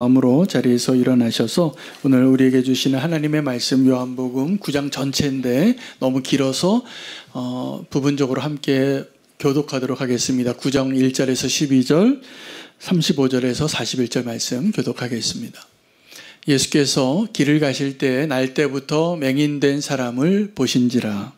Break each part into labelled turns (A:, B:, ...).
A: 마음으로 자리에서 일어나셔서 오늘 우리에게 주시는 하나님의 말씀 요한복음 9장 전체인데 너무 길어서 부분적으로 함께 교독하도록 하겠습니다. 9장 1절에서 12절, 35절에서 41절 말씀 교독하겠습니다. 예수께서 길을 가실 때 날 때부터 맹인된 사람을 보신지라.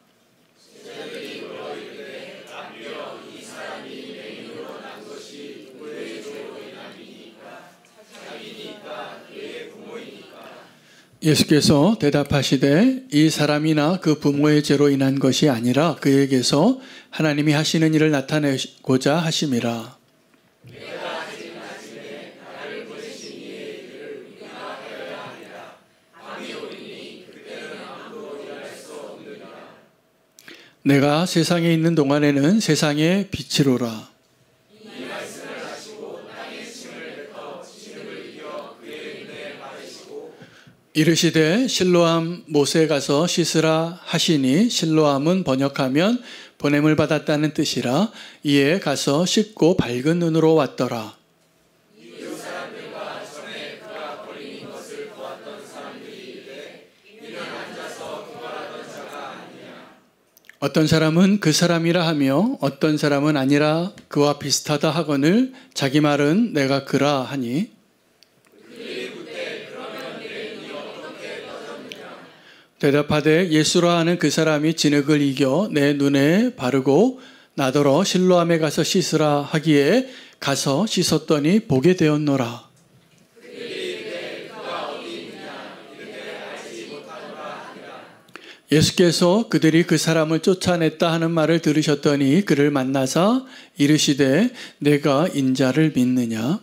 A: 예수께서 대답하시되 이 사람이나 그 부모의 죄로 인한 것이 아니라 그에게서 하나님이 하시는 일을 나타내고자 하심이라. 내가 세상에 있는 동안에는 세상의 빛이로라. 이르시되 실로암 못에 가서 씻으라 하시니 실로암은 번역하면 보냄을 받았다는 뜻이라. 이에 가서 씻고 밝은 눈으로 왔더라. 어떤 사람은 그 사람이라 하며 어떤 사람은 아니라 그와 비슷하다 하거늘 자기 말은 내가 그라 하니 대답하되 예수라 하는 그 사람이 진흙을 이겨 내 눈에 바르고 나더러 실로암에 가서 씻으라 하기에 가서 씻었더니 보게 되었노라. 예수께서 그들이 그 사람을 쫓아냈다 하는 말을 들으셨더니 그를 만나사 이르시되 내가 인자를 믿느냐?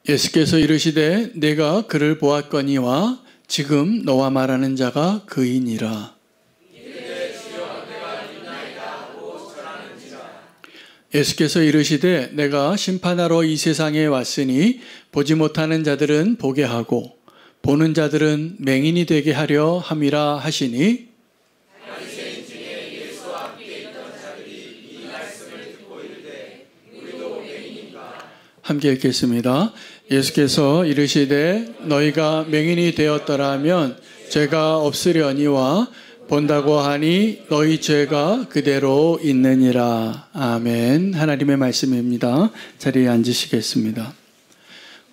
A: 예수께서 이르시되 내가 그를 보았거니와 지금 너와 말하는 자가 그이니라. 예수께서 이르시되 내가 심판하러 이 세상에 왔으니 보지 못하는 자들은 보게 하고 보는 자들은 맹인이 되게 하려 함이라 하시니 함께 읽겠습니다. 예수께서 이르시되 너희가 맹인이 되었더라면 죄가 없으려니와 본다고 하니 너희 죄가 그대로 있느니라. 아멘. 하나님의 말씀입니다. 자리에 앉으시겠습니다.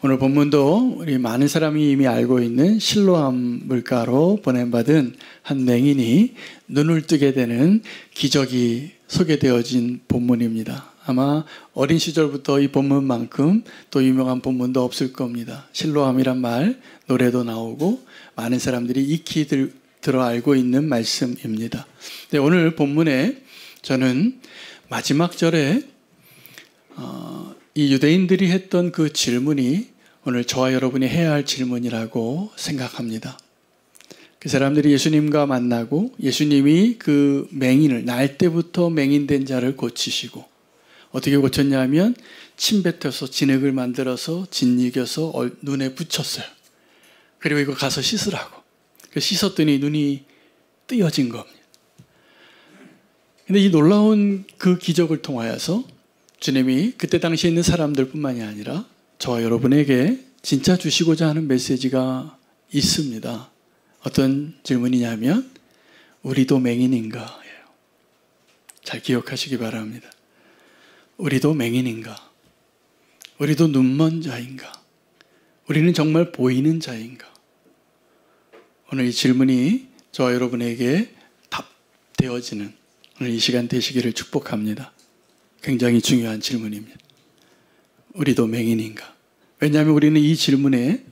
A: 오늘 본문도 우리 많은 사람이 이미 알고 있는 실로암 물가로 보냄받은 한 맹인이 눈을 뜨게 되는 기적이 소개되어진 본문입니다. 아마 어린 시절부터 이 본문만큼 또 유명한 본문도 없을 겁니다. 실로암이란 말 노래도 나오고 많은 사람들이 익히 들어 알고 있는 말씀입니다. 네, 오늘 본문에 저는 마지막 절에 이 유대인들이 했던 그 질문이 오늘 저와 여러분이 해야 할 질문이라고 생각합니다. 그 사람들이 예수님과 만나고 예수님이 그 맹인을 날 때부터 맹인된 자를 고치시고 어떻게 고쳤냐면 침 뱉어서 진흙을 만들어서 짓이겨서 눈에 붙였어요. 그리고 이거 가서 씻으라고. 씻었더니 눈이 뜨여진 겁니다. 근데 이 놀라운 그 기적을 통하여서 주님이 그때 당시에 있는 사람들 뿐만이 아니라 저와 여러분에게 진짜 주시고자 하는 메시지가 있습니다. 어떤 질문이냐면 우리도 맹인인가? 잘 기억하시기 바랍니다. 우리도 맹인인가? 우리도 눈먼 자인가? 우리는 정말 보이는 자인가? 오늘 이 질문이 저와 여러분에게 답되어지는 오늘 이 시간 되시기를 축복합니다. 굉장히 중요한 질문입니다. 우리도 맹인인가? 왜냐하면 우리는 이 질문에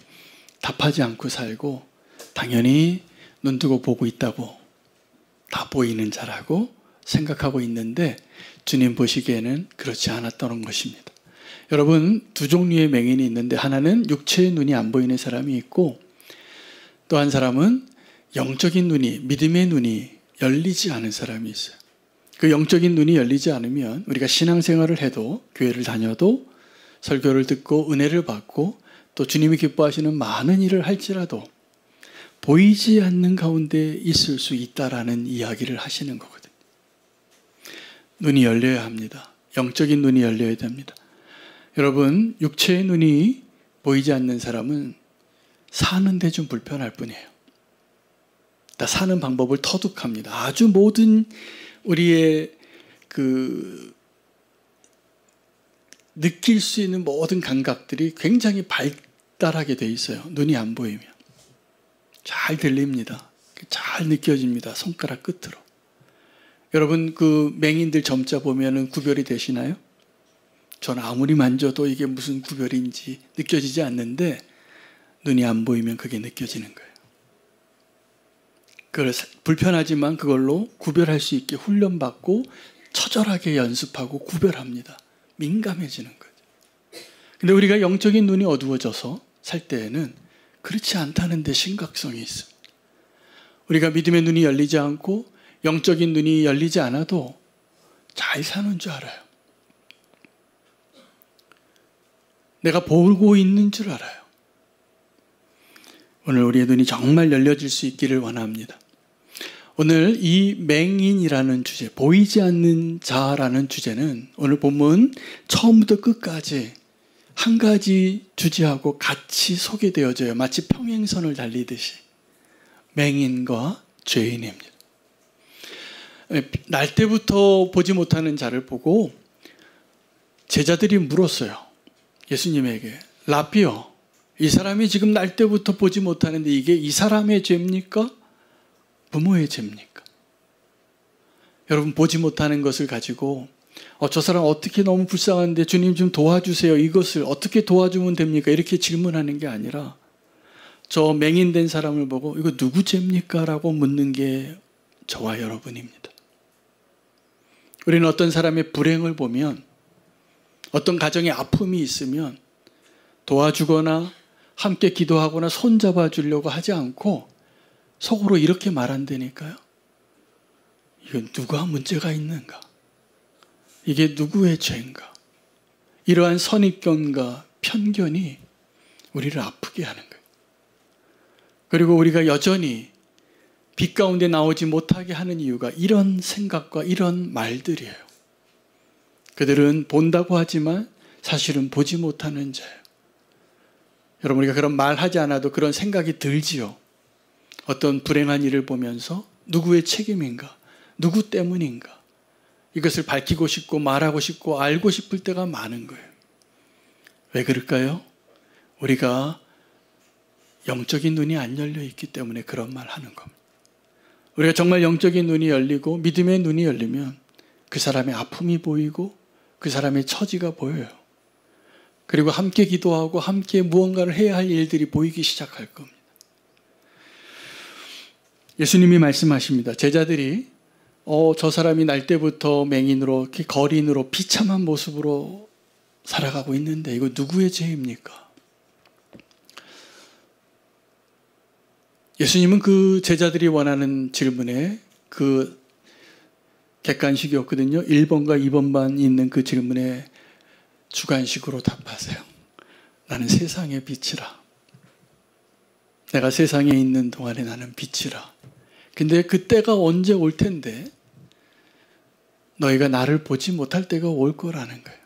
A: 답하지 않고 살고 당연히 눈 뜨고 보고 있다고 다 보이는 자라고 생각하고 있는데 주님 보시기에는 그렇지 않았던 것입니다. 여러분, 두 종류의 맹인이 있는데 하나는 육체의 눈이 안 보이는 사람이 있고 또 한 사람은 영적인 눈이, 믿음의 눈이 열리지 않은 사람이 있어요. 그 영적인 눈이 열리지 않으면 우리가 신앙생활을 해도 교회를 다녀도 설교를 듣고 은혜를 받고 또 주님이 기뻐하시는 많은 일을 할지라도 보이지 않는 가운데 있을 수 있다라는 이야기를 하시는 거거든요. 눈이 열려야 합니다. 영적인 눈이 열려야 됩니다. 여러분, 육체의 눈이 보이지 않는 사람은 사는데 좀 불편할 뿐이에요. 사는 방법을 터득합니다. 아주 모든 우리의 느낄 수 있는 모든 감각들이 굉장히 발달하게 돼 있어요. 눈이 안 보이면. 잘 들립니다. 잘 느껴집니다. 손가락 끝으로. 여러분, 맹인들 점자 보면은 구별이 되시나요? 저는 아무리 만져도 이게 무슨 구별인지 느껴지지 않는데 눈이 안 보이면 그게 느껴지는 거예요. 불편하지만 그걸로 구별할 수 있게 훈련받고 처절하게 연습하고 구별합니다. 민감해지는 거죠. 근데 우리가 영적인 눈이 어두워져서 살 때에는 그렇지 않다는 데 심각성이 있습니다. 우리가 믿음의 눈이 열리지 않고 영적인 눈이 열리지 않아도 잘 사는 줄 알아요. 내가 보고 있는 줄 알아요. 오늘 우리의 눈이 정말 열려질 수 있기를 원합니다. 오늘 이 맹인이라는 주제, 보이지 않는 자라는 주제는 오늘 본문 처음부터 끝까지 한 가지 주제하고 같이 소개되어져요. 마치 평행선을 달리듯이. 맹인과 죄인입니다. 날 때부터 보지 못하는 자를 보고 제자들이 물었어요. 예수님에게, 라피어, 이 사람이 지금 날 때부터 보지 못하는데 이게 이 사람의 죄입니까? 부모의 죄입니까? 여러분, 보지 못하는 것을 가지고 저 사람 어떻게 너무 불쌍한데 주님 좀 도와주세요. 이것을 어떻게 도와주면 됩니까? 이렇게 질문하는 게 아니라 저 맹인된 사람을 보고 이거 누구 죄입니까? 라고 묻는 게 저와 여러분입니다. 우리는 어떤 사람의 불행을 보면, 어떤 가정에 아픔이 있으면 도와주거나 함께 기도하거나 손잡아 주려고 하지 않고 속으로 이렇게 말한다니까요. 이건 누가 문제가 있는가? 이게 누구의 죄인가? 이러한 선입견과 편견이 우리를 아프게 하는 거예요. 그리고 우리가 여전히 빛 가운데 나오지 못하게 하는 이유가 이런 생각과 이런 말들이에요. 그들은 본다고 하지만 사실은 보지 못하는 자예요. 여러분, 우리가 그런 말 하지 않아도 그런 생각이 들지요. 어떤 불행한 일을 보면서 누구의 책임인가? 누구 때문인가? 이것을 밝히고 싶고 말하고 싶고 알고 싶을 때가 많은 거예요. 왜 그럴까요? 우리가 영적인 눈이 안 열려 있기 때문에 그런 말 하는 겁니다. 우리가 정말 영적인 눈이 열리고 믿음의 눈이 열리면 그 사람의 아픔이 보이고 그 사람의 처지가 보여요. 그리고 함께 기도하고 함께 무언가를 해야 할 일들이 보이기 시작할 겁니다. 예수님이 말씀하십니다. 제자들이 저 사람이 날 때부터 맹인으로, 거린으로 비참한 모습으로 살아가고 있는데 이거 누구의 죄입니까? 예수님은 그 제자들이 원하는 질문에 그 객관식이었거든요. 1번과 2번만 있는 그 질문에 주관식으로 답하세요. 나는 세상의 빛이라. 내가 세상에 있는 동안에 나는 빛이라. 근데 그때가 언제 올 텐데 너희가 나를 보지 못할 때가 올 거라는 거예요.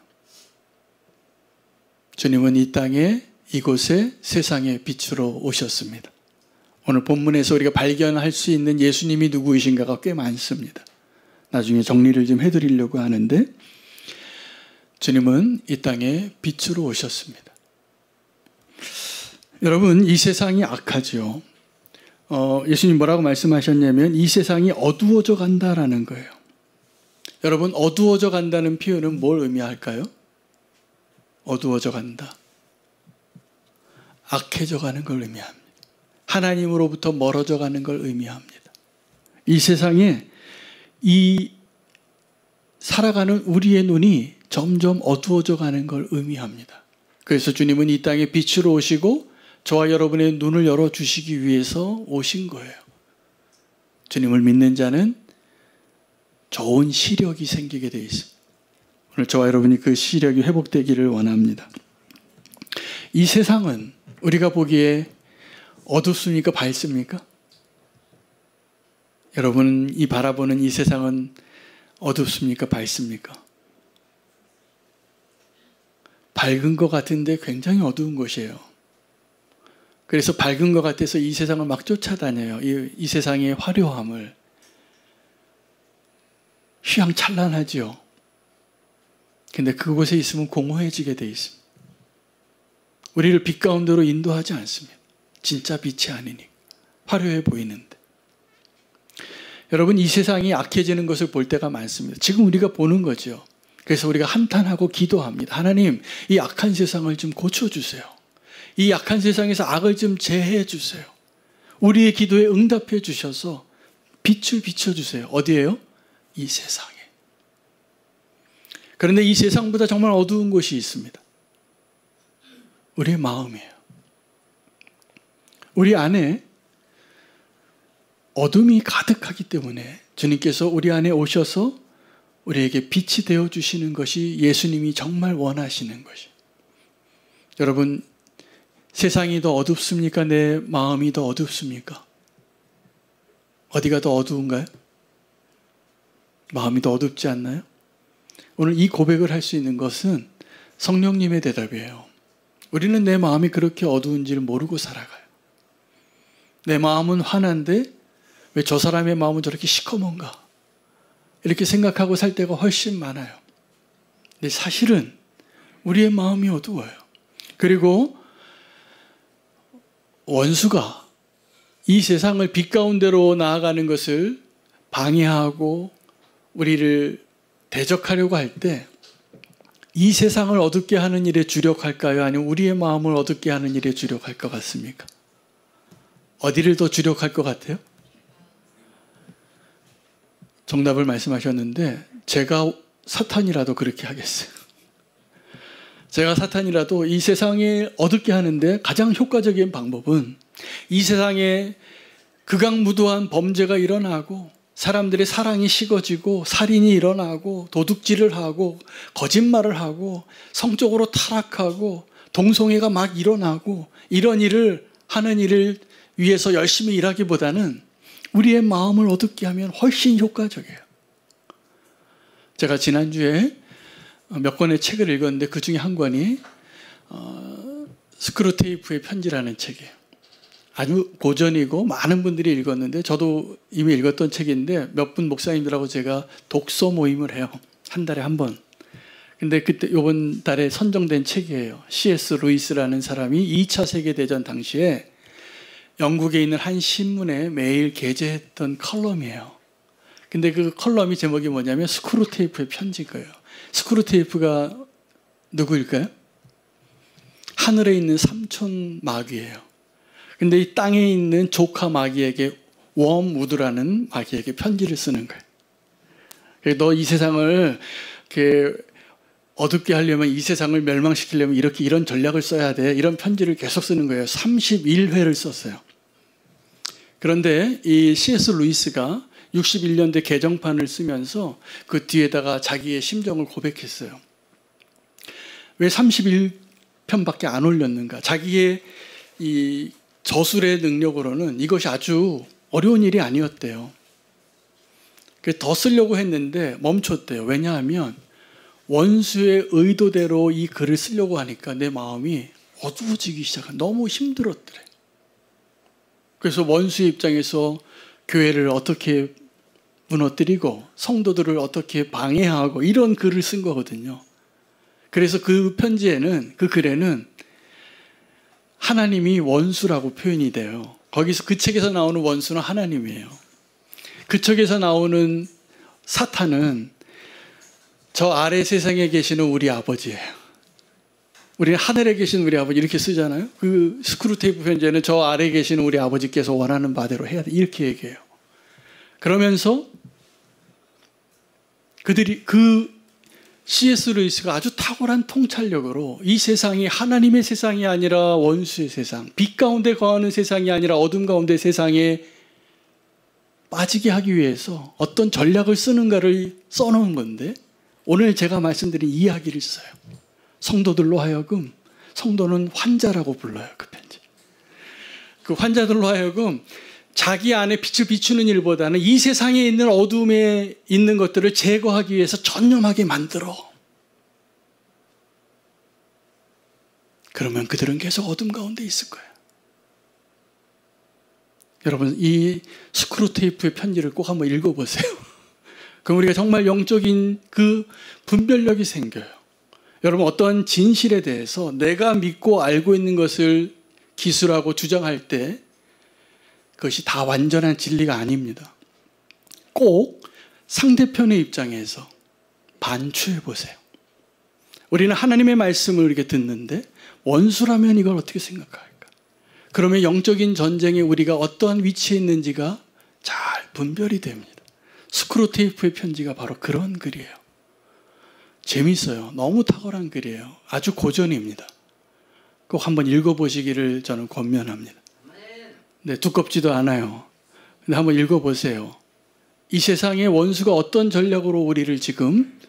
A: 주님은 이 땅에 이곳에 세상의 빛으로 오셨습니다. 오늘 본문에서 우리가 발견할 수 있는 예수님이 누구이신가가 꽤 많습니다. 나중에 정리를 좀 해드리려고 하는데 주님은 이 땅에 빛으로 오셨습니다. 여러분, 이 세상이 악하죠. 예수님 뭐라고 말씀하셨냐면 이 세상이 어두워져 간다라는 거예요. 여러분, 어두워져 간다는 표현은 뭘 의미할까요? 어두워져 간다. 악해져 가는 걸 의미합니다. 하나님으로부터 멀어져 가는 걸 의미합니다. 이 세상에 이 살아가는 우리의 눈이 점점 어두워져 가는 걸 의미합니다. 그래서 주님은 이 땅에 빛으로 오시고 저와 여러분의 눈을 열어주시기 위해서 오신 거예요. 주님을 믿는 자는 좋은 시력이 생기게 되어 있습니다. 오늘 저와 여러분이 그 시력이 회복되기를 원합니다. 이 세상은 우리가 보기에 어둡습니까? 밝습니까? 여러분, 이 바라보는 이 세상은 어둡습니까? 밝습니까? 밝은 것 같은데 굉장히 어두운 것이에요. 그래서 밝은 것 같아서 이 세상을 막 쫓아다녀요. 이 세상의 화려함을. 휘황찬란하지요. 근데 그곳에 있으면 공허해지게 돼 있습니다. 우리를 빛 가운데로 인도하지 않습니다. 진짜 빛이 아니니까. 화려해 보이는데. 여러분, 이 세상이 악해지는 것을 볼 때가 많습니다. 지금 우리가 보는 거죠. 그래서 우리가 한탄하고 기도합니다. 하나님, 이 악한 세상을 좀 고쳐주세요. 이 악한 세상에서 악을 좀 제해해 주세요. 우리의 기도에 응답해 주셔서 빛을 비춰주세요. 어디에요? 이 세상에. 그런데 이 세상보다 정말 어두운 곳이 있습니다. 우리의 마음이에요. 우리 안에 어둠이 가득하기 때문에 주님께서 우리 안에 오셔서 우리에게 빛이 되어주시는 것이 예수님이 정말 원하시는 것이에요. 여러분, 세상이 더 어둡습니까? 내 마음이 더 어둡습니까? 어디가 더 어두운가요? 마음이 더 어둡지 않나요? 오늘 이 고백을 할 수 있는 것은 성령님의 대답이에요. 우리는 내 마음이 그렇게 어두운지를 모르고 살아가요. 내 마음은 환한데 왜 저 사람의 마음은 저렇게 시커먼가? 이렇게 생각하고 살 때가 훨씬 많아요. 근데 사실은 우리의 마음이 어두워요. 그리고 원수가 이 세상을 빛 가운데로 나아가는 것을 방해하고 우리를 대적하려고 할 때 이 세상을 어둡게 하는 일에 주력할까요? 아니면 우리의 마음을 어둡게 하는 일에 주력할 것 같습니까? 어디를 더 주력할 것 같아요? 정답을 말씀하셨는데 제가 사탄이라도 그렇게 하겠어요. 제가 사탄이라도 이 세상에 어둡게 하는데 가장 효과적인 방법은 이 세상에 극악무도한 범죄가 일어나고 사람들의 사랑이 식어지고 살인이 일어나고 도둑질을 하고 거짓말을 하고 성적으로 타락하고 동성애가 막 일어나고 이런 일을 하는 일을 위해서 열심히 일하기보다는 우리의 마음을 어둡게 하면 훨씬 효과적이에요. 제가 지난주에 몇 권의 책을 읽었는데 그 중에 한 권이 스크루테이프의 편지라는 책이에요. 아주 고전이고 많은 분들이 읽었는데 저도 이미 읽었던 책인데 몇 분 목사님들하고 제가 독서 모임을 해요. 한 달에 한 번. 근데 그때 이번 달에 선정된 책이에요. C.S. 루이스라는 사람이 2차 세계대전 당시에 영국에 있는 한 신문에 매일 게재했던 컬럼이에요. 근데 그 컬럼이 제목이 뭐냐면 스크루테이프의 편지인 거예요. 스크루테이프가 누구일까요? 하늘에 있는 삼촌 마귀예요. 근데 이 땅에 있는 조카 마귀에게 웜우드라는 마귀에게 편지를 쓰는 거예요. 너 이 세상을 이렇게 어둡게 하려면 이 세상을 멸망시키려면 이런 전략을 써야 돼. 이런 편지를 계속 쓰는 거예요. 31회를 썼어요. 그런데 이 C.S. 루이스가 61년대 개정판을 쓰면서 그 뒤에다가 자기의 심정을 고백했어요. 왜 31편밖에 안 올렸는가? 자기의 이 저술의 능력으로는 이것이 아주 어려운 일이 아니었대요. 더 쓰려고 했는데 멈췄대요. 왜냐하면 원수의 의도대로 이 글을 쓰려고 하니까 내 마음이 어두워지기 시작한 너무 힘들었더래. 그래서 원수의 입장에서 교회를 어떻게 무너뜨리고 성도들을 어떻게 방해하고 이런 글을 쓴 거거든요. 그래서 그 편지에는 그 글에는 하나님이 원수라고 표현이 돼요. 거기서 그 책에서 나오는 원수는 하나님이에요. 그 책에서 나오는 사탄은 저 아래 세상에 계시는 우리 아버지예요. 우리는 하늘에 계신 우리 아버지 이렇게 쓰잖아요. 그 스크루테이프 편지에는 저 아래에 계시는 우리 아버지께서 원하는 바대로 해야 돼 이렇게 얘기해요. 그러면서 그들이 C.S. 루이스가 아주 탁월한 통찰력으로 이 세상이 하나님의 세상이 아니라 원수의 세상, 빛 가운데 거하는 세상이 아니라 어둠 가운데 세상에 빠지게 하기 위해서 어떤 전략을 쓰는가를 써놓은 건데 오늘 제가 말씀드린 이야기를 써요. 성도들로 하여금 성도는 환자라고 불러요. 그 편지. 그 환자들로 하여금 자기 안에 빛을 비추는 일보다는 이 세상에 있는 어둠에 있는 것들을 제거하기 위해서 전념하게 만들어. 그러면 그들은 계속 어둠 가운데 있을 거예요. 여러분, 이 스크루테이프의 편지를 꼭 한번 읽어보세요. 그럼 우리가 정말 영적인 그 분별력이 생겨요. 여러분, 어떤 진실에 대해서 내가 믿고 알고 있는 것을 기술하고 주장할 때 그것이 다 완전한 진리가 아닙니다. 꼭 상대편의 입장에서 반추해 보세요. 우리는 하나님의 말씀을 이렇게 듣는데 원수라면 이걸 어떻게 생각할까? 그러면 영적인 전쟁에 우리가 어떠한 위치에 있는지가 잘 분별이 됩니다. 스크루테이프의 편지가 바로 그런 글이에요. 재밌어요. 너무 탁월한 글이에요. 아주 고전입니다. 꼭 한번 읽어보시기를 저는 권면합니다. 네, 두껍지도 않아요. 근데 한번 읽어보세요. 이 세상의 원수가 어떤 전략으로 우리를 지금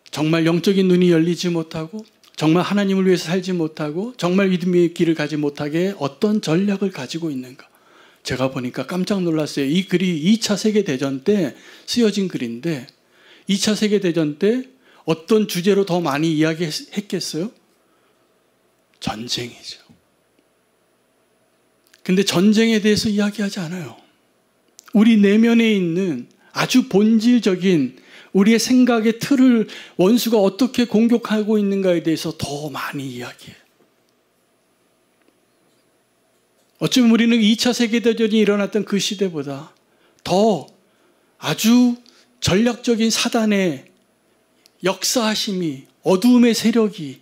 A: 정말 영적인 눈이 열리지 못하고 정말 하나님을 위해서 살지 못하고 정말 믿음의 길을 가지 못하게 어떤 전략을 가지고 있는가. 제가 보니까 깜짝 놀랐어요. 이 글이 2차 세계대전 때 쓰여진 글인데 2차 세계대전 때 어떤 주제로 더 많이 이야기했겠어요? 전쟁이죠. 근데 전쟁에 대해서 이야기하지 않아요. 우리 내면에 있는 아주 본질적인 우리의 생각의 틀을 원수가 어떻게 공격하고 있는가에 대해서 더 많이 이야기해요. 어쩌면 우리는 2차 세계대전이 일어났던 그 시대보다 더 아주 전략적인 사단의 역사하심이 어두움의 세력이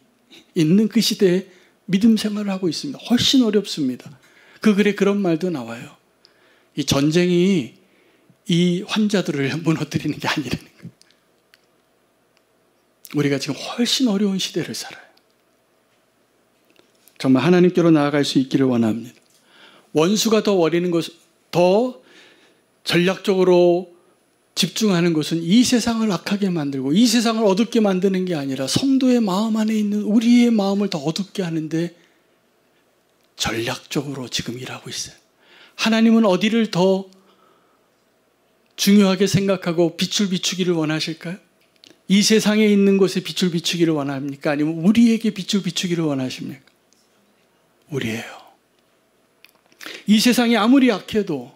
A: 있는 그 시대에 믿음 생활을 하고 있습니다. 훨씬 어렵습니다. 그 글에 그런 말도 나와요. 이 전쟁이 이 환자들을 무너뜨리는 게 아니라는 거예요. 우리가 지금 훨씬 어려운 시대를 살아요. 정말 하나님께로 나아갈 수 있기를 원합니다. 원수가 더 원하는 것, 더 전략적으로 집중하는 것은 이 세상을 악하게 만들고 이 세상을 어둡게 만드는 게 아니라 성도의 마음 안에 있는 우리의 마음을 더 어둡게 하는데 전략적으로 지금 일하고 있어요. 하나님은 어디를 더 중요하게 생각하고 빛을 비추기를 원하실까요? 이 세상에 있는 곳에 빛을 비추기를 원합니까? 아니면 우리에게 빛을 비추기를 원하십니까? 우리예요. 이 세상이 아무리 약해도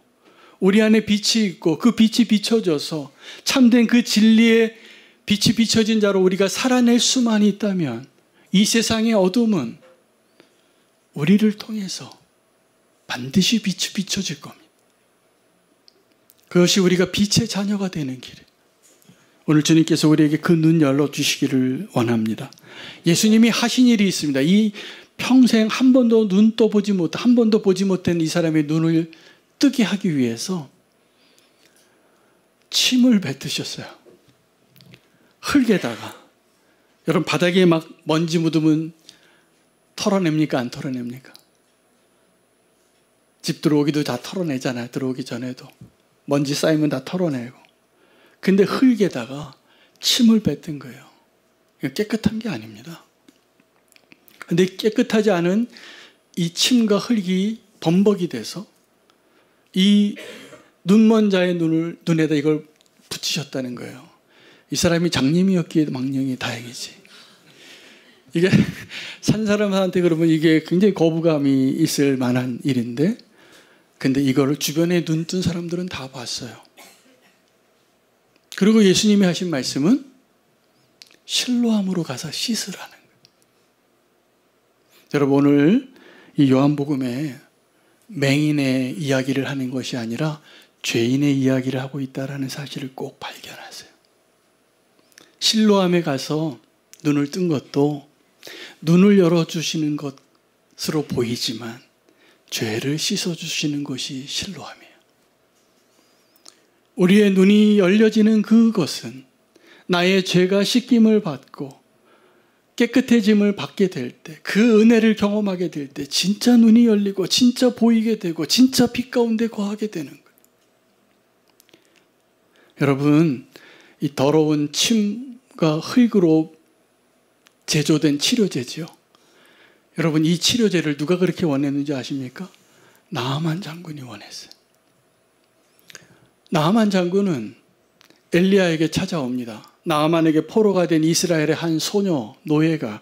A: 우리 안에 빛이 있고 그 빛이 비춰져서 참된 그 진리의 빛이 비춰진 자로 우리가 살아낼 수만 있다면 이 세상의 어둠은 우리를 통해서 반드시 빛이 비춰질 겁니다. 그것이 우리가 빛의 자녀가 되는 길이에요. 오늘 주님께서 우리에게 그 눈 열어주시기를 원합니다. 예수님이 하신 일이 있습니다. 이 평생 한 번도 눈 떠보지 못, 한 번도 보지 못한 이 사람의 눈을 뜨게 하기 위해서 침을 뱉으셨어요. 흙에다가. 여러분, 바닥에 막 먼지 묻으면 털어냅니까? 안 털어냅니까? 집 들어오기도 다 털어내잖아요. 들어오기 전에도. 먼지 쌓이면 다 털어내고. 근데 흙에다가 침을 뱉은 거예요. 깨끗한 게 아닙니다. 근데 깨끗하지 않은 이 침과 흙이 범벅이 돼서 이 눈먼 자의 눈에다 이걸 붙이셨다는 거예요. 이 사람이 장님이었기에 망령이 다행이지. 이게 산 사람한테 그러면 이게 굉장히 거부감이 있을 만한 일인데, 근데 이거를 주변에 눈 뜬 사람들은 다 봤어요. 그리고 예수님이 하신 말씀은 실로암으로 가서 씻으라는 거예요. 여러분, 오늘 이 요한복음에 맹인의 이야기를 하는 것이 아니라 죄인의 이야기를 하고 있다는 사실을 꼭 발견하세요. 실로암에 가서 눈을 뜬 것도 눈을 열어주시는 것으로 보이지만 죄를 씻어주시는 것이 실로암이에요. 우리의 눈이 열려지는 그것은 나의 죄가 씻김을 받고 깨끗해짐을 받게 될 때, 그 은혜를 경험하게 될 때 진짜 눈이 열리고 진짜 보이게 되고 진짜 빛 가운데 거하게 되는 거예요. 여러분, 이 더러운 침과 흙으로 제조된 치료제지요. 여러분, 이 치료제를 누가 그렇게 원했는지 아십니까? 나아만 장군이 원했어요. 나아만 장군은 엘리야에게 찾아옵니다. 나아만에게 포로가 된 이스라엘의 한 소녀 노예가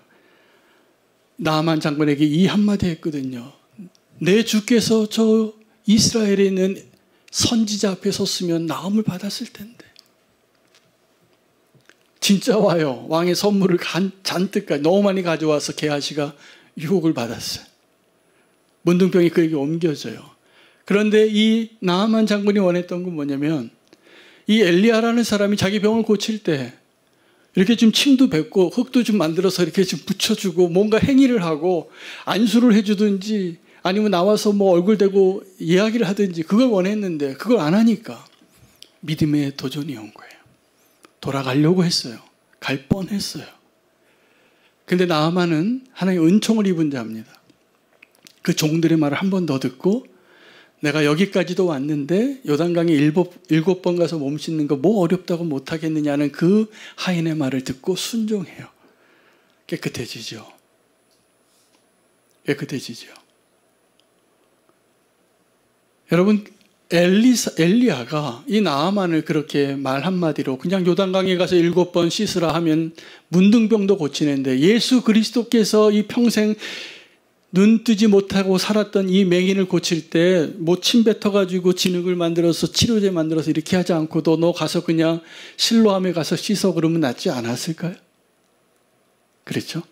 A: 나아만 장군에게 이 한마디 했거든요. 내 주께서 저 이스라엘에 있는 선지자 앞에 섰으면 나음을 받았을 텐데. 진짜 와요. 왕의 선물을 잔뜩 너무 많이 가져와서 게하시가 유혹을 받았어요. 문둥병이 그에게 옮겨져요. 그런데 이 나아만 장군이 원했던 건 뭐냐면 이 엘리야라는 사람이 자기 병을 고칠 때 이렇게 좀 침도 뱉고 흙도 좀 만들어서 이렇게 좀 붙여주고 뭔가 행위를 하고 안수를 해주든지 아니면 나와서 뭐 얼굴 대고 이야기를 하든지 그걸 원했는데 그걸 안 하니까 믿음의 도전이 온 거예요. 돌아가려고 했어요. 갈 뻔했어요. 근데 나아만은 하나님의 은총을 입은 자입니다. 그 종들의 말을 한 번 더 듣고 내가 여기까지도 왔는데 요단강에 7번 가서 몸 씻는 거 뭐 어렵다고 못하겠느냐는 그 하인의 말을 듣고 순종해요. 깨끗해지죠. 깨끗해지죠. 여러분 엘리야가 이 나아만을 그렇게 말 한마디로 그냥 요단강에 가서 7번 씻으라 하면 문둥병도 고치는데 예수 그리스도께서 이 평생 눈 뜨지 못하고 살았던 이 맹인을 고칠 때 뭐 침 뱉어가지고 진흙을 만들어서 치료제 만들어서 이렇게 하지 않고도 너 가서 그냥 실로암에 가서 씻어 그러면 낫지 않았을까요? 그렇죠?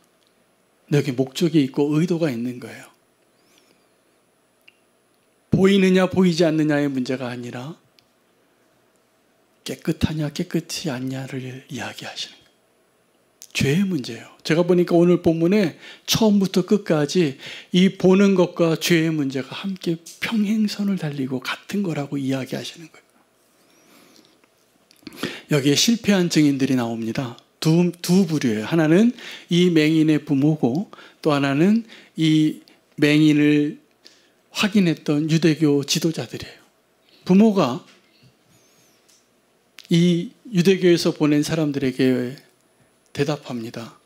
A: 여기 목적이 있고 의도가 있는 거예요. 보이느냐 보이지 않느냐의 문제가 아니라 깨끗하냐 깨끗이 않냐를 이야기하시는 거예요. 죄의 문제예요. 제가 보니까 오늘 본문에 처음부터 끝까지 이 보는 것과 죄의 문제가 함께 평행선을 달리고 같은 거라고 이야기하시는 거예요. 여기에 실패한 증인들이 나옵니다. 두 부류예요. 하나는 이 맹인의 부모고 또 하나는 이 맹인을 확인했던 유대교 지도자들이에요. 부모가 이 유대교에서 보낸 사람들에게 대답합니다.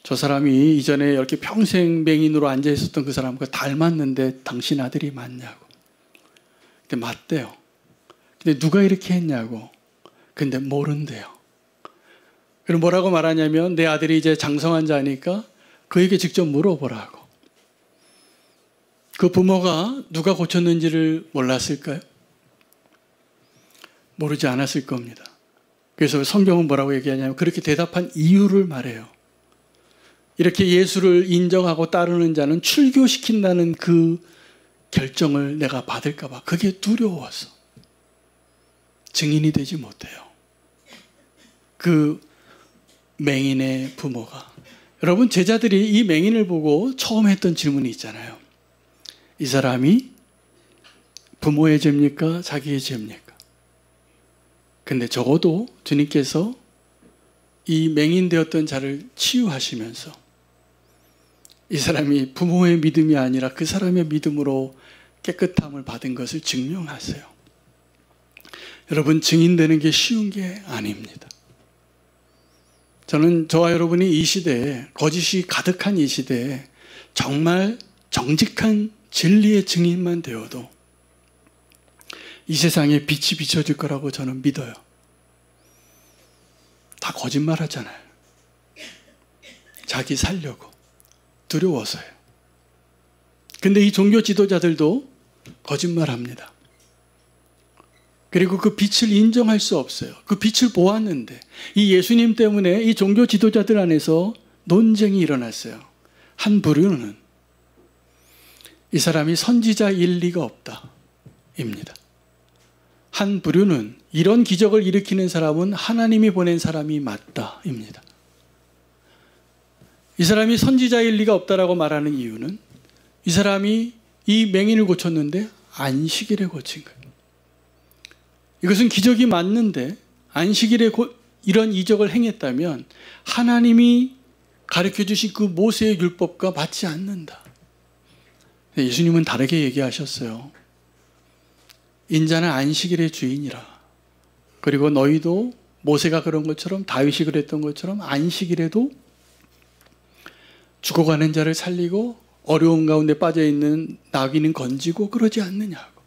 A: 저 사람이 이전에 이렇게 평생 맹인으로 앉아 있었던 그 사람과 닮았는데 당신 아들이 맞냐고. 근데 맞대요. 근데 누가 이렇게 했냐고. 근데 모른대요. 그럼 뭐라고 말하냐면 내 아들이 이제 장성한 자니까 그에게 직접 물어보라고. 그 부모가 누가 고쳤는지를 몰랐을까요? 모르지 않았을 겁니다. 그래서 성경은 뭐라고 얘기하냐면 그렇게 대답한 이유를 말해요. 이렇게 예수를 인정하고 따르는 자는 출교시킨다는 그 결정을 내가 받을까 봐 그게 두려워서 증인이 되지 못해요. 그 맹인의 부모가. 여러분 제자들이 이 맹인을 보고 처음 했던 질문이 있잖아요. 이 사람이 부모의 죄입니까? 자기의 죄입니까? 근데 적어도 주님께서 이 맹인되었던 자를 치유하시면서 이 사람이 부모의 믿음이 아니라 그 사람의 믿음으로 깨끗함을 받은 것을 증명하세요. 여러분 증인되는 게 쉬운 게 아닙니다. 저는 저와 여러분이 이 시대에 거짓이 가득한 이 시대에 정말 정직한 진리의 증인만 되어도 이 세상에 빛이 비춰질 거라고 저는 믿어요. 다 거짓말 하잖아요. 자기 살려고. 두려워서요. 근데 이 종교 지도자들도 거짓말 합니다. 그리고 그 빛을 인정할 수 없어요. 그 빛을 보았는데 이 예수님 때문에 이 종교 지도자들 안에서 논쟁이 일어났어요. 한 부류는 이 사람이 선지자일 리가 없다. 입니다. 한 부류는 이런 기적을 일으키는 사람은 하나님이 보낸 사람이 맞다. 입니다. 이 사람이 선지자일 리가 없다라고 말하는 이유는 이 사람이 이 맹인을 고쳤는데 안식일에 고친 거예요. 이것은 기적이 맞는데 안식일에 이런 이적을 행했다면 하나님이 가르쳐 주신 그 모세의 율법과 맞지 않는다. 예수님은 다르게 얘기하셨어요. 인자는 안식일의 주인이라. 그리고 너희도 모세가 그런 것처럼 다윗이 그랬던 것처럼 안식일에도 죽어가는 자를 살리고 어려움 가운데 빠져있는 나귀는 건지고 그러지 않느냐고.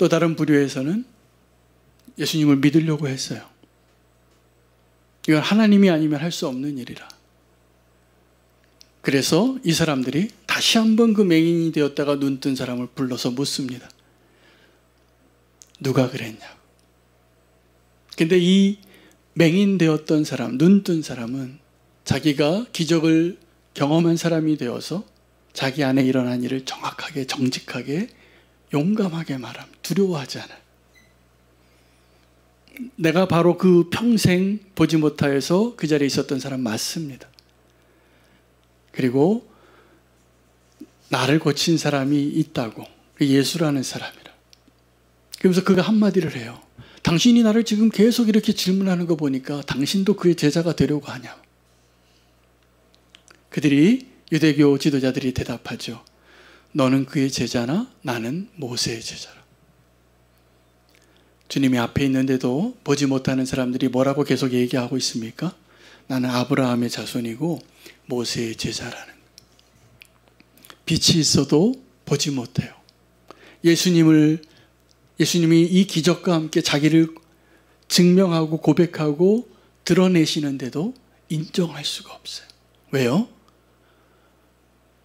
A: 또 다른 부류에서는 예수님을 믿으려고 했어요. 이건 하나님이 아니면 할 수 없는 일이라. 그래서 이 사람들이 다시 한번 그 맹인이 되었다가 눈뜬 사람을 불러서 묻습니다. 누가 그랬냐고. 근데 이 맹인 되었던 사람, 눈뜬 사람은 자기가 기적을 경험한 사람이 되어서 자기 안에 일어난 일을 정확하게, 정직하게, 용감하게 말합니다. 두려워하지 않아요. 내가 바로 그 평생 보지 못하여서 그 자리에 있었던 사람 맞습니다. 그리고 나를 고친 사람이 있다고, 예수라는 사람이라. 그러면서 그가 한마디를 해요. 당신이 나를 지금 계속 이렇게 질문하는 거 보니까 당신도 그의 제자가 되려고 하냐. 그들이, 유대교 지도자들이 대답하죠. 너는 그의 제자나 나는 모세의 제자라. 주님이 앞에 있는데도 보지 못하는 사람들이 뭐라고 계속 얘기하고 있습니까? 나는 아브라함의 자손이고 모세의 제자라는. 빛이 있어도 보지 못해요. 예수님이 이 기적과 함께 자기를 증명하고 고백하고 드러내시는데도 인정할 수가 없어요. 왜요?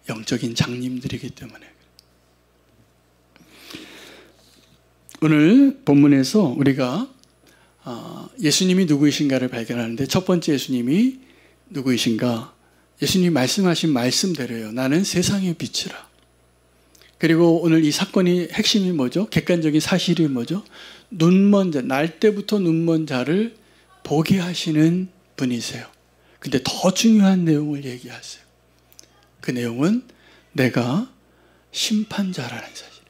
A: 영적인 장님들이기 때문에. 오늘 본문에서 우리가 예수님이 누구이신가를 발견하는데 첫 번째 예수님이 누구이신가? 예수님이 말씀하신 말씀대로예요. 나는 세상의 빛이라. 그리고 오늘 이 사건의 핵심이 뭐죠? 객관적인 사실이 뭐죠? 눈먼 자, 날 때부터 눈먼 자를 보게 하시는 분이세요. 근데 더 중요한 내용을 얘기하세요. 그 내용은 내가 심판자라는 사실.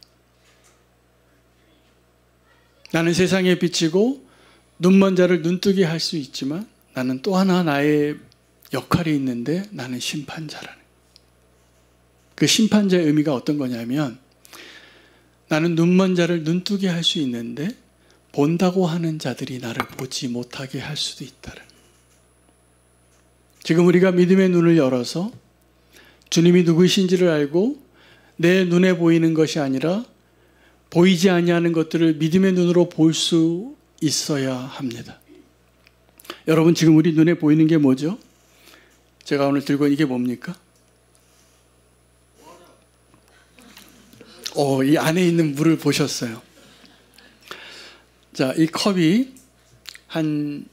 A: 나는 세상의 빛이고 눈먼 자를 눈뜨게 할 수 있지만 나는 또 하나 나의 역할이 있는데 나는 심판자라는. 그 심판자의 의미가 어떤 거냐면 나는 눈먼 자를 눈뜨게 할 수 있는데 본다고 하는 자들이 나를 보지 못하게 할 수도 있다는. 지금 우리가 믿음의 눈을 열어서 주님이 누구이신지를 알고 내 눈에 보이는 것이 아니라 보이지 아니하는 것들을 믿음의 눈으로 볼 수 있어야 합니다. 여러분 지금 우리 눈에 보이는 게 뭐죠? 제가 오늘 들고 이게 뭡니까? 이 안에 있는 물을 보셨어요. 자, 이 컵이 한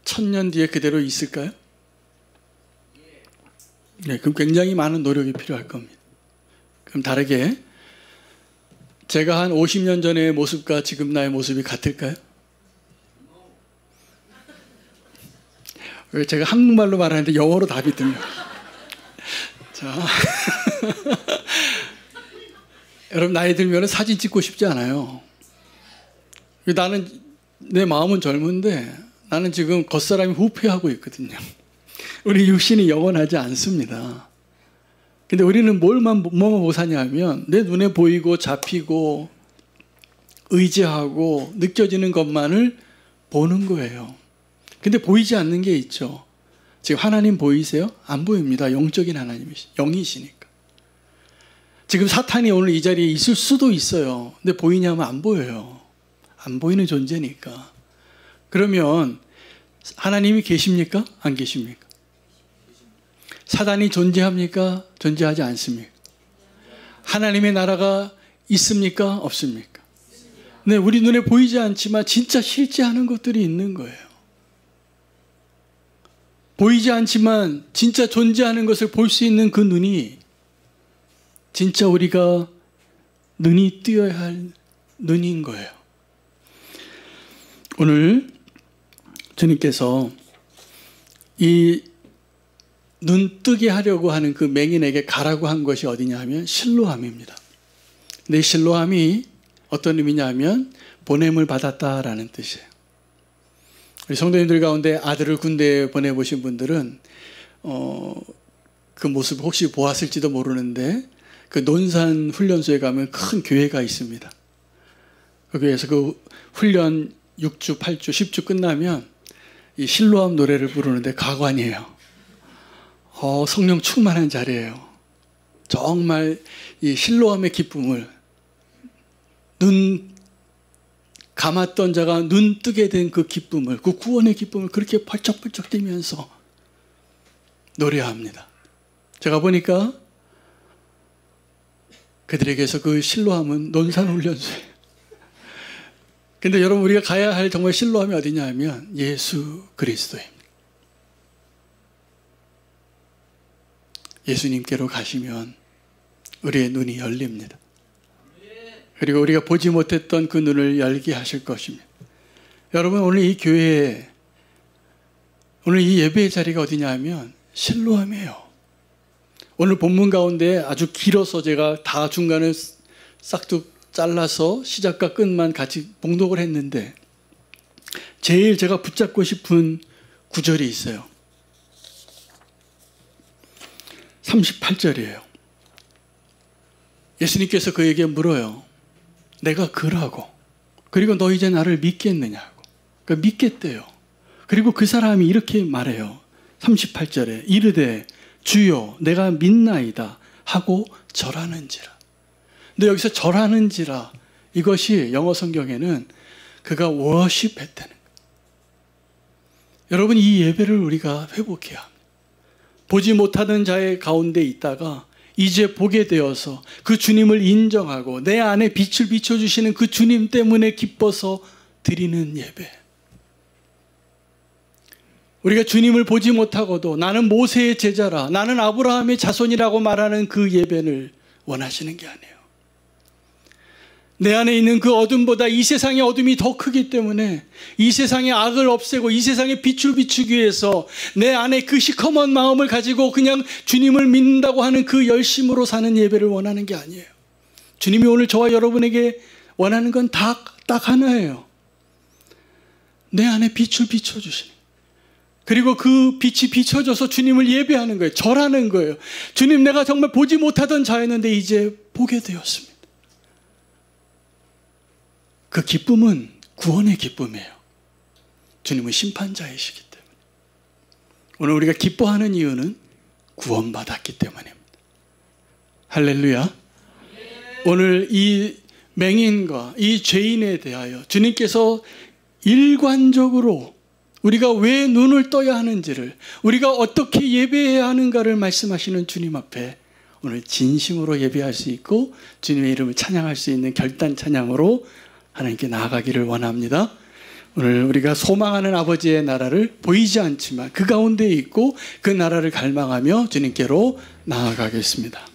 A: 1000년 뒤에 그대로 있을까요? 네, 그럼 굉장히 많은 노력이 필요할 겁니다. 그럼 다르게 제가 한 50년 전의 모습과 지금 나의 모습이 같을까요? 제가 한국말로 말하는데 영어로 답이 뜨면 자 여러분 나이 들면 사진 찍고 싶지 않아요. 나는 내 마음은 젊은데 나는 지금 겉사람이 후퇴하고 있거든요. 우리 육신이 영원하지 않습니다. 근데 우리는 뭐만 못 사냐면 내 눈에 보이고 잡히고 의지하고 느껴지는 것만을 보는 거예요. 근데 보이지 않는 게 있죠. 지금 하나님 보이세요? 안 보입니다. 영적인 하나님이시, 영이시니까. 지금 사탄이 오늘 이 자리에 있을 수도 있어요. 근데 보이냐면 안 보여요. 안 보이는 존재니까. 그러면 하나님이 계십니까? 안 계십니까? 사단이 존재합니까? 존재하지 않습니까? 하나님의 나라가 있습니까? 없습니까? 네, 우리 눈에 보이지 않지만 진짜 실제하는 것들이 있는 거예요. 보이지 않지만 진짜 존재하는 것을 볼 수 있는 그 눈이 진짜 우리가 눈이 뜨어야 할 눈인 거예요. 오늘 주님께서 이 눈 뜨게 하려고 하는 그 맹인에게 가라고 한 것이 어디냐 하면 실로암입니다. 근데 실로암이 어떤 의미냐 하면 보냄을 받았다라는 뜻이에요. 우리 성도님들 가운데 아들을 군대에 보내보신 분들은 그 모습 혹시 보았을지도 모르는데 그 논산 훈련소에 가면 큰 교회가 있습니다. 거기에서 그 훈련 6주, 8주, 10주 끝나면 이 실로암 노래를 부르는데 가관이에요. 성령 충만한 자리예요. 정말 이 실로암의 기쁨을 눈 감았던 자가 눈 뜨게 된 그 기쁨을, 그 구원의 기쁨을 그렇게 펄쩍펄쩍 뛰면서 노래합니다. 제가 보니까 그들에게서 그 실로함은 논산훈련소예요. 근데 여러분, 우리가 가야 할 정말 실로함이 어디냐 하면 예수 그리스도입니다. 예수님께로 가시면 우리의 눈이 열립니다. 그리고 우리가 보지 못했던 그 눈을 열게 하실 것입니다. 여러분, 오늘 이 교회에, 오늘 이 예배의 자리가 어디냐 하면 실로함이에요. 오늘 본문 가운데 아주 길어서 제가 다 중간에 싹둑 잘라서 시작과 끝만 같이 봉독을 했는데, 제일 제가 붙잡고 싶은 구절이 있어요. 38절이에요. 예수님께서 그에게 물어요. 내가 그라고. 그리고 너 이제 나를 믿겠느냐고. 그러니까 믿겠대요. 그리고 그 사람이 이렇게 말해요. 38절에 이르되 주여 내가 믿나이다 하고 절하는지라. 근데 여기서 절하는지라, 이것이 영어 성경에는 그가 워십했다는 거예요. 여러분, 이 예배를 우리가 회복해야 합니다. 보지 못하던 자의 가운데 있다가 이제 보게 되어서 그 주님을 인정하고 내 안에 빛을 비춰주시는 그 주님 때문에 기뻐서 드리는 예배. 우리가 주님을 보지 못하고도 나는 모세의 제자라, 나는 아브라함의 자손이라고 말하는 그 예배를 원하시는 게 아니에요. 내 안에 있는 그 어둠보다 이 세상의 어둠이 더 크기 때문에 이 세상의 악을 없애고 이 세상의 빛을 비추기 위해서 내 안에 그 시커먼 마음을 가지고 그냥 주님을 믿는다고 하는 그 열심으로 사는 예배를 원하는 게 아니에요. 주님이 오늘 저와 여러분에게 원하는 건 딱 하나예요. 내 안에 빛을 비춰주시는, 그리고 그 빛이 비춰져서 주님을 예배하는 거예요. 절하는 거예요. 주님, 내가 정말 보지 못하던 자였는데 이제 보게 되었습니다. 그 기쁨은 구원의 기쁨이에요. 주님은 심판자이시기 때문에. 오늘 우리가 기뻐하는 이유는 구원받았기 때문입니다. 할렐루야. 오늘 이 맹인과 이 죄인에 대하여 주님께서 일관적으로 우리가 왜 눈을 떠야 하는지를, 우리가 어떻게 예배해야 하는가를 말씀하시는 주님 앞에 오늘 진심으로 예배할 수 있고 주님의 이름을 찬양할 수 있는 결단 찬양으로 하나님께 나아가기를 원합니다. 오늘 우리가 소망하는 아버지의 나라를 보이지 않지만 그 가운데 있고 그 나라를 갈망하며 주님께로 나아가겠습니다.